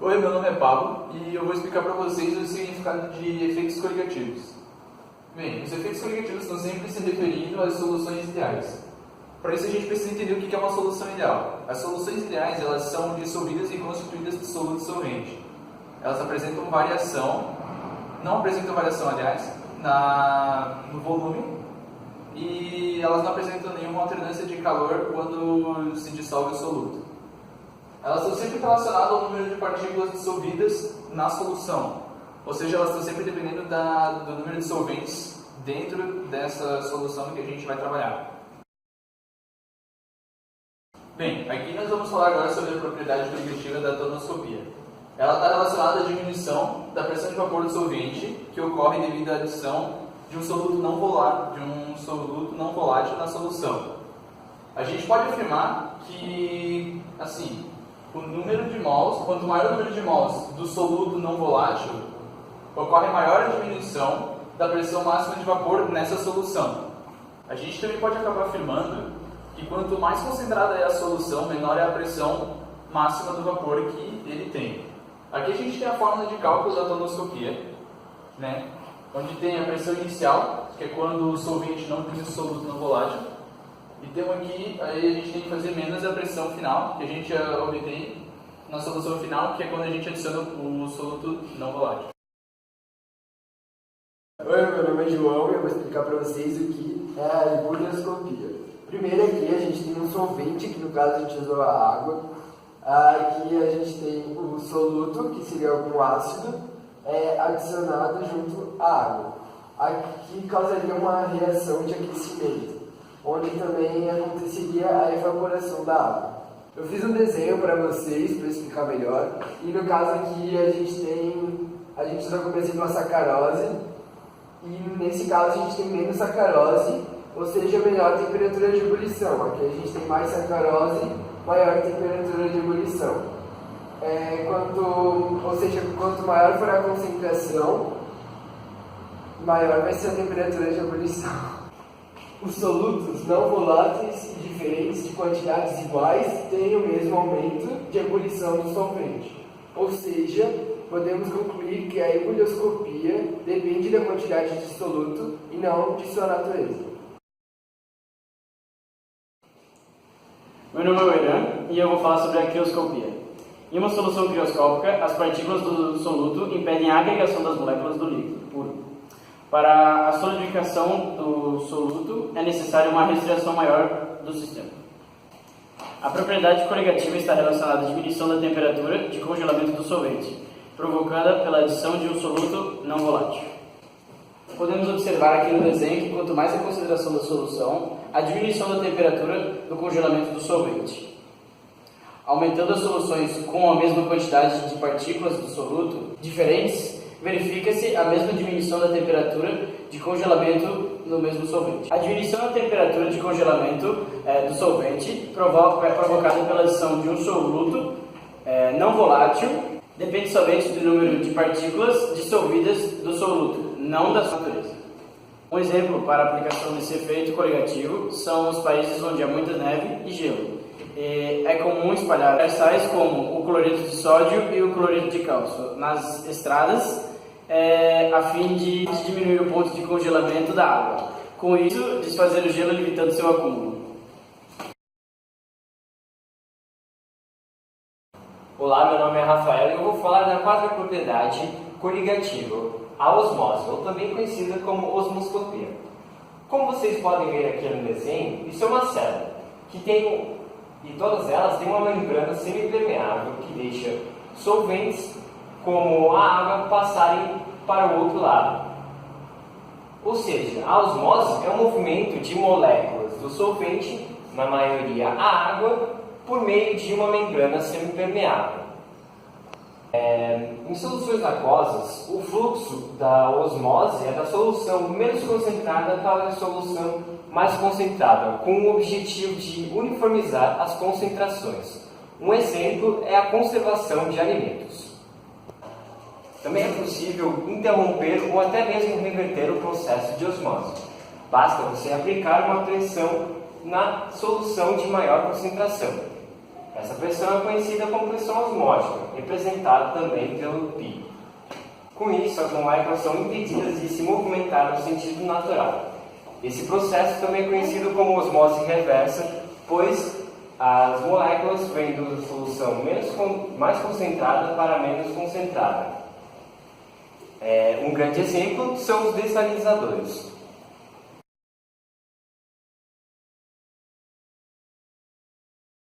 Oi, meu nome é Pablo e eu vou explicar para vocês o significado de efeitos coligativos. Bem, os efeitos coligativos estão sempre se referindo às soluções ideais. Para isso a gente precisa entender o que é uma solução ideal. As soluções ideais elas são dissolvidas e constituídas de soluto e solvente. Elas apresentam variação, não apresentam variação, aliás, no volume, e elas não apresentam nenhuma alternância de calor quando se dissolve o soluto. Elas estão sempre relacionadas ao número de partículas dissolvidas na solução, ou seja, elas estão sempre dependendo do número de solventes dentro dessa solução que a gente vai trabalhar. Bem, aqui nós vamos falar agora sobre a propriedade coligativa da tonoscopia. Ela está relacionada à diminuição da pressão de vapor do solvente, que ocorre devido à adição de um soluto não volátil na solução. A gente pode afirmar que, assim, o número de mols, quanto maior o número de mols do soluto não volátil, ocorre maior diminuição da pressão máxima de vapor nessa solução. A gente também pode acabar afirmando que quanto mais concentrada é a solução, menor é a pressão máxima do vapor que ele tem. Aqui a gente tem a fórmula de cálculo da tonoscopia, né? Onde tem a pressão inicial, que é quando o solvente não tem o soluto não volátil, e temos aqui, aí a gente tem que fazer menos a pressão final, que a gente obtém na solução final, que é quando a gente adiciona o soluto não volátil. Oi, meu nome é João e eu vou explicar para vocês o que é a ebullioscopia. Primeiro aqui a gente tem um solvente, que no caso a gente usou a água. Aqui a gente tem o soluto, que seria algum ácido, adicionado junto à água. Aqui causaria uma reação de aquecimento, onde também aconteceria a evaporação da água. Eu fiz um desenho para vocês, para explicar melhor, e no caso aqui a gente usa como exemplo a sacarose, e nesse caso a gente tem menos sacarose, ou seja, menor temperatura de ebulição. Aqui a gente tem mais sacarose, maior temperatura de ebulição. Quanto maior for a concentração, maior vai ser a temperatura de ebulição. Os solutos não voláteis e diferentes de quantidades iguais têm o mesmo aumento de ebulição do solvente. Ou seja, podemos concluir que a ebullioscopia depende da quantidade de soluto e não de sua natureza. Meu nome é o Irã e eu vou falar sobre a crioscopia. Em uma solução crioscópica, as partículas do soluto impedem a agregação das moléculas do líquido puro. Para a solidificação do soluto, é necessária uma resfriação maior do sistema. A propriedade coligativa está relacionada à diminuição da temperatura de congelamento do solvente, provocada pela adição de um soluto não volátil. Podemos observar aqui no desenho que quanto mais a concentração da solução, a diminuição da temperatura do congelamento do solvente. Aumentando as soluções com a mesma quantidade de partículas do soluto diferentes, verifica-se a mesma diminuição da temperatura de congelamento no mesmo solvente. A diminuição da temperatura de congelamento do solvente é provocada pela adição de um soluto não volátil, depende somente do número de partículas dissolvidas do soluto, não da sua natureza. Um exemplo para a aplicação desse efeito coligativo são os países onde há muita neve e gelo. É comum espalhar sais como o cloreto de sódio e o cloreto de cálcio nas estradas, a fim de diminuir o ponto de congelamento da água. Com isso, desfazer o gelo limitando seu acúmulo. Olá, meu nome é Rafael e eu vou falar da quarta propriedade coligativa, a osmose, ou também conhecida como osmoscopia. Como vocês podem ver aqui no desenho, isso é uma célula, e todas elas têm uma membrana semipermeável que deixa solventes como a água passarem para o outro lado. Ou seja, a osmose é um movimento de moléculas do solvente, na maioria a água, por meio de uma membrana semipermeável. Em soluções aquosas, o fluxo da osmose é da solução menos concentrada para a solução mais concentrada, com o objetivo de uniformizar as concentrações. Um exemplo é a conservação de alimentos. Também é possível interromper ou até mesmo reverter o processo de osmose. Basta você aplicar uma pressão na solução de maior concentração. Essa pressão é conhecida como pressão osmótica, representada também pelo π. Com isso, as moléculas são impedidas de se movimentar no sentido natural. Esse processo também é conhecido como osmose reversa, pois as moléculas vêm da solução mais concentrada para menos concentrada. Um grande exemplo são os desalinizadores.